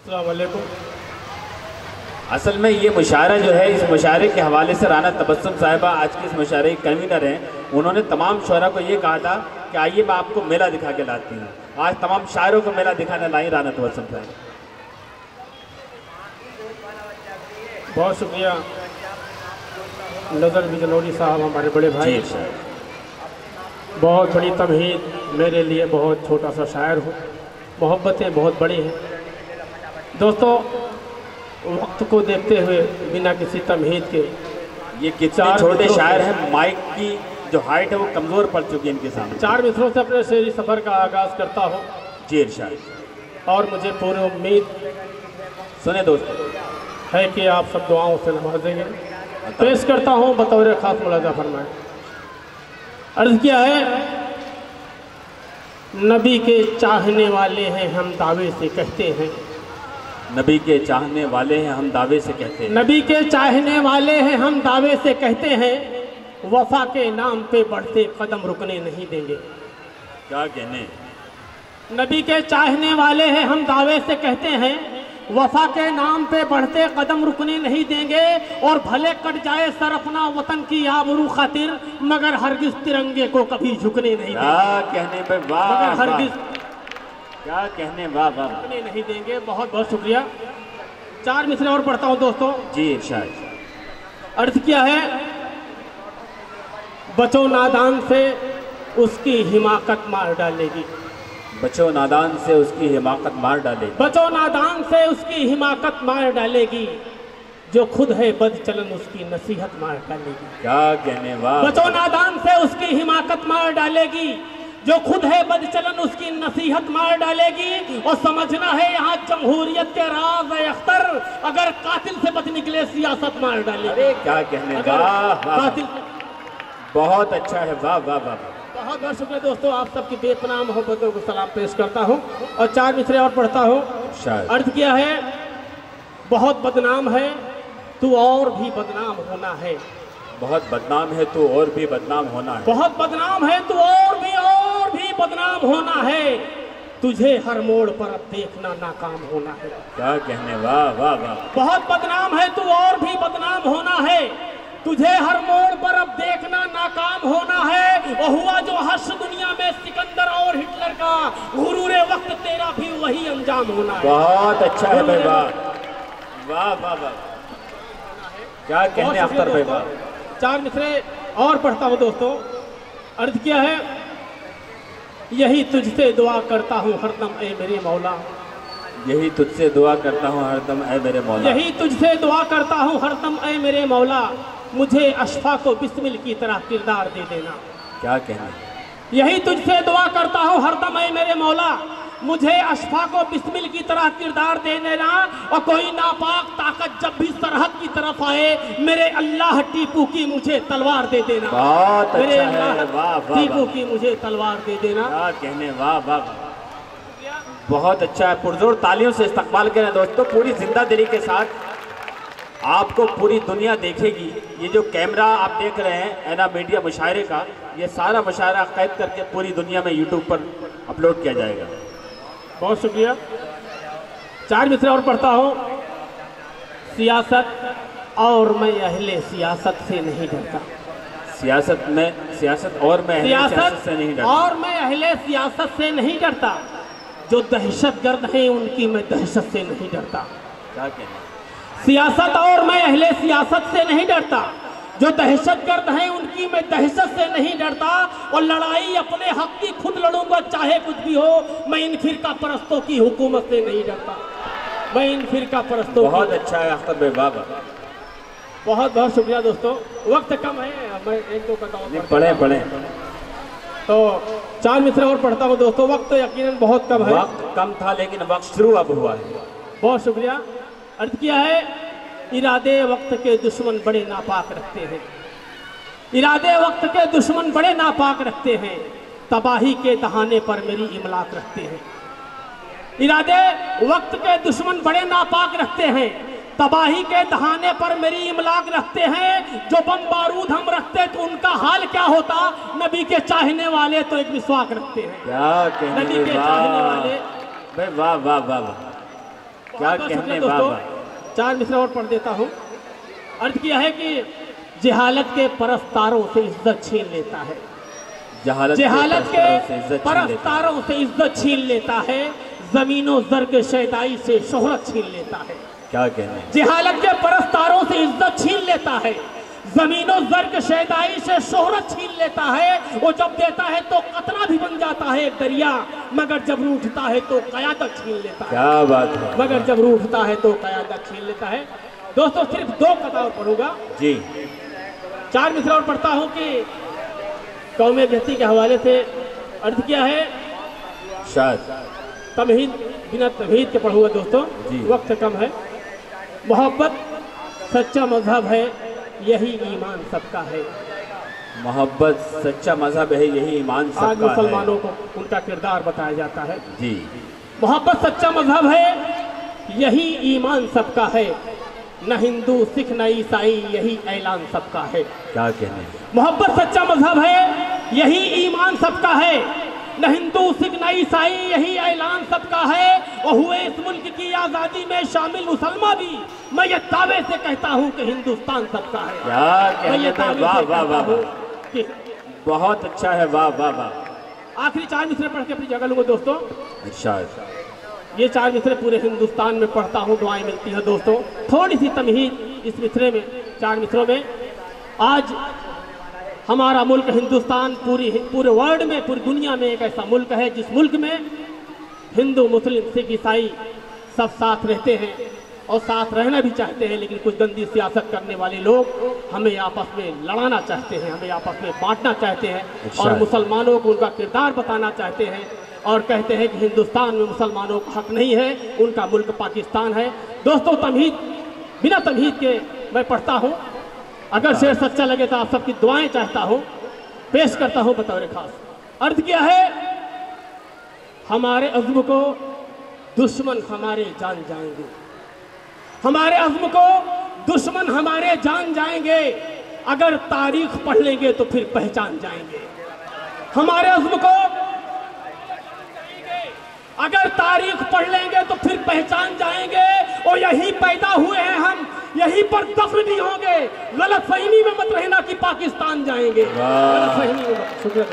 अस्सलाम वालेकुम। असल में ये मुशायरा जो है, इस मुशायरे के हवाले से राना तबस्सुम साहिबा आज के इस मुशायरे की कन्वीनर हैं। उन्होंने तमाम शुरा को ये कहा था कि आइए मैं आपको मेला दिखा के लाती हूँ। आज तमाम शायरों को मेला दिखाने लाई राना तबस्सुम साहिब। बहुत शुक्रिया नज़र बिजनौरी साहब, हमारे बड़े भाई। बहुत बड़ी तमहीद, मेरे लिए बहुत छोटा सा शायर हूँ। मोहब्बतें बहुत बड़ी हैं दोस्तों। वक्त को देखते हुए बिना किसी तमहीद के ये कितने छोटे शायर हैं, माइक की जो हाइट है वो कमज़ोर पड़ चुकी है इनके सामने। 4 मिसरों से अपने शेरी सफ़र का आगाज़ करता हूँ। जी इरशाद। और मुझे पूरी उम्मीद सुने दोस्तों है कि आप सब दुआओं से नवाजेंगे। पेश करता हूँ बतौर ख़ास मुलाज़ा फरमाएं। अर्ज़ किया है, नबी के चाहने वाले हैं हम दावे से कहते हैं। नबी के चाहने वाले हैं हम दावे से कहते हैं। नबी के चाहने वाले हैं हम दावे से कहते हैं। वफा के नाम पे बढ़ते कदम रुकने नहीं देंगे। क्या कहने। नबी के चाहने वाले हैं हम दावे से कहते हैं। वफा के नाम पे बढ़ते कदम रुकने नहीं देंगे। और भले कट जाए सर अपना वतन की आबरू खातिर, मगर हरगिज तिरंगे को कभी झुकने नहीं देंगे। क्या कहने पे वाह, मगर हरगिज क्या कहने वाह वाह झुकने नहीं देंगे। बहुत बहुत शुक्रिया। 4 मिसरे और पढ़ता हूँ दोस्तों। जी इरशाद। अर्थ क्या है, बचो नादान से उसकी हिमाकत मार डालेगी। बचो नादान से उसकी हिमाकत मार डालेगी। बचो नादान से उसकी हिमाकत मार डालेगी। जो खुद है बदचलन उसकी नसीहत मार डालेगी। क्या कहने वाह। बचो नादान से उसकी हिमाकत मार डालेगी। जो खुद है बदचलन उसकी नसीहत मार डालेगी। और समझना है यहाँ जमहूरियत के राज अख्तर, अगर कातिल से बच निकले सियासत मार डालेगी। अरे क्या कहने वाह वाह, बहुत अच्छा है, वाह वाह वाह। बहुत बहुत शुक्रिया दोस्तों, आप सबकी बेपनाह मोहब्बतों को सलाम पेश करता हूँ। और 4 मिसरे और पढ़ता हूँ। अर्थ किया है, बहुत बदनाम है तू और भी बदनाम होना है। बहुत बदनाम है तू और भी बदनाम होना है। बहुत बदनाम है तू और भी बदनाम होना है। तुझे हर मोड़ पर अब देखना नाकाम होना है। क्या कहने वाह वाह वाह। बहुत बदनाम है तू और भी बदनाम होना है। तुझे हर मोड़ पर अब देखना नाकाम होना है। वो हुआ जो हर्ष दुनिया में सिकंदर और हिटलर का, गुरूरे वक्त तेरा भी वही अंजाम होना है। बहुत अच्छा है भाई, वाह वाह वाह वाह। क्या कहने अख्तर भाई, वाह। 4 मिसरे और पढ़ता हूँ दोस्तों। अर्थ क्या है, यही तुझसे दुआ करता हूँ हरदम ए मेरे मौला। यही तुझसे दुआ करता हूँ हरदम ए मेरे मौला। यही तुझसे दुआ करता हूँ हरदम ए मेरे मौला। मुझे अशफा को बिस्मिल की तरह किरदार दे देना। क्या कहने। यही तुझसे दुआ करता हूँ हरदम ए मेरे मौला। मुझे अशफा को बिस्मिल की तरह किरदार दे देना। और कोई नापाक ताकत जब भी सरहद की तरफ आए, मेरे अल्लाह टीपू की मुझे तलवार दे देना। बहुत मेरे अच्छा है, अल्लाह वाह वाह टीपू की मुझे तलवार दे देना। क्या कहने वाह वाह। बहुत अच्छा है, पुरजोर तालियों से इस्तकबाल करें दोस्तों। पूरी जिंदा दिली के साथ आपको पूरी दुनिया देखेगी। ये जो कैमरा आप देख रहे हैं एना मीडिया मुशायरे का, ये सारा मुशायरा कैद करके पूरी दुनिया में यूट्यूब पर अपलोड किया जाएगा। बहुत शुक्रिया। 4 मिसरे और पढ़ता हूँ। सियासत और मैं अहले सियासत से नहीं डरता। सियासत और मैं अहले सियासत से नहीं डरता। और मैं अहले सियासत से नहीं डरता। जो दहशतगर्द हैं उनकी मैं दहशत से नहीं डरता। क्या कहना। सियासत और मैं अहले सियासत से नहीं डरता। जो दहशतगर्द हैं उनकी मैं दहशत से नहीं डरता। और लड़ाई अपने हक की खुद लड़ूंगा चाहे कुछ भी हो। मैं इन फिरका परस्तों की हुकूमत से नहीं डरता। मैं इन फिरका परस्तों। बहुत अच्छा है अख्तर भाई, वाह। बहुत बहुत शुक्रिया दोस्तों। वक्त कम है, मैं 1-2 बताऊँ। पढ़े तो 4 मिसरे और पढ़ता हूँ दोस्तों। वक्त यकीनन बहुत कम है। वक्त कम था लेकिन वक्त शुरू अब हुआ है। बहुत शुक्रिया। अर्थ किया है, इरादे वक्त के दुश्मन बड़े नापाक रखते हैं। इरादे वक्त के दुश्मन बड़े नापाक रखते हैं। तबाही के दहाने पर मेरी इमलाक रखते हैं। इरादे वक्त के दुश्मन बड़े नापाक रखते हैं। तबाही के दहाने पर मेरी इमलाक रखते हैं। जो बम बारूद हम रखते तो उनका हाल क्या होता। नबी के चाहने वाले तो एक विश्वास रखते हैं। क्या कहने। नबी के चाहने वाले। वाह वाह वाह वाह। क्या कहने बाबा। 4 मिसरे और पढ़ देता हूँ। अर्थ किया है कि जहालत के परस्तारों से इज्जत छीन लेता है, जहालत के परस्तारों से इज्जत छीन लेता है, जमीनों जर्ग शैदाई से शोहरत छीन लेता है। क्या कहने। जहालत के परस्तारों से इज्जत छीन लेता है, जमीनों जर्ग शैदाई से शोहरत छीन लेता है। वो जब देता है तो कतरा भी बन जाता है एक दरिया, मगर जब रूठता है तो कयादत छीन लेता है। क्या बात है। मगर जब रूठता है तो कयादत छीन लेता है। दोस्तों सिर्फ 2 कथा और पढ़ूंगा जी। 4 मिसरा और पढ़ता हूं कि कौमे व्यक्ति के हवाले से अर्थ किया है शायद तमहीद, बिना तमहीद के पढ़ूंगा दोस्तों, वक्त कम है। मोहब्बत सच्चा मजहब है, यही ईमान सबका है। मोहब्बत सच्चा मजहब है, यही ईमान सबका है। आज मुसलमानों को उनका किरदार बताया जाता है जी। मोहब्बत सच्चा मजहब है, यही ईमान सबका है, न हिंदू सिख न ईसाई, यही ऐलान सबका है। क्या कहने। मोहब्बत सच्चा मजहब है, यही ईमान सबका है, न हिंदू सिख न ईसाई, यही ऐलान सबका है। और हुए इस मुल्क की आज़ादी में शामिल मुसलमान भी, मैं ये दावे से कहता हूँ कि हिंदुस्तान सबका है। क्या कहने। वाह वाह वाह, बहुत अच्छा है। वाह वाह वाह। आखिरी 4 मिसरे पढ़ के अपनी जगह लूंगा दोस्तों। शायद ये 4 मिसरे पूरे हिंदुस्तान में पढ़ता हूँ, दुआएं मिलती हैं दोस्तों। थोड़ी सी तमहीद इस मिसरे में, 4 मिसरों में। आज हमारा मुल्क हिंदुस्तान पूरे वर्ल्ड में, पूरी दुनिया में एक ऐसा मुल्क है जिस मुल्क में हिंदू मुस्लिम सिख ईसाई सब साथ रहते हैं और साथ रहना भी चाहते हैं, लेकिन कुछ गंदी सियासत करने वाले लोग हमें आपस में लड़ाना चाहते हैं, हमें आपस में बांटना चाहते हैं और मुसलमानों को उनका किरदार बताना चाहते हैं और कहते हैं कि हिंदुस्तान में मुसलमानों का हक नहीं है, उनका मुल्क पाकिस्तान है। दोस्तों तमहीद, बिना तमहीद के मैं पढ़ता हूँ। अगर शेर सच्चा लगे तो आप सबकी दुआएं चाहता हूँ, पेश करता हूँ बतौर खास। अर्थ किया है, हमारे अज़्म को दुश्मन हमारे जान जाएंगे, हमारे अज़्म को दुश्मन हमारे जान जाएंगे, अगर तारीख पढ़ लेंगे तो फिर पहचान जाएंगे। हमारे अज़्म को अगर तारीख पढ़ लेंगे तो फिर पहचान जाएंगे। और यहीं पैदा हुए हैं हम, यहीं पर दफन भी होंगे। गलत फहमी में मत रहना कि पाकिस्तान जाएंगे, गलत फहमी में मत। शुक्रिया।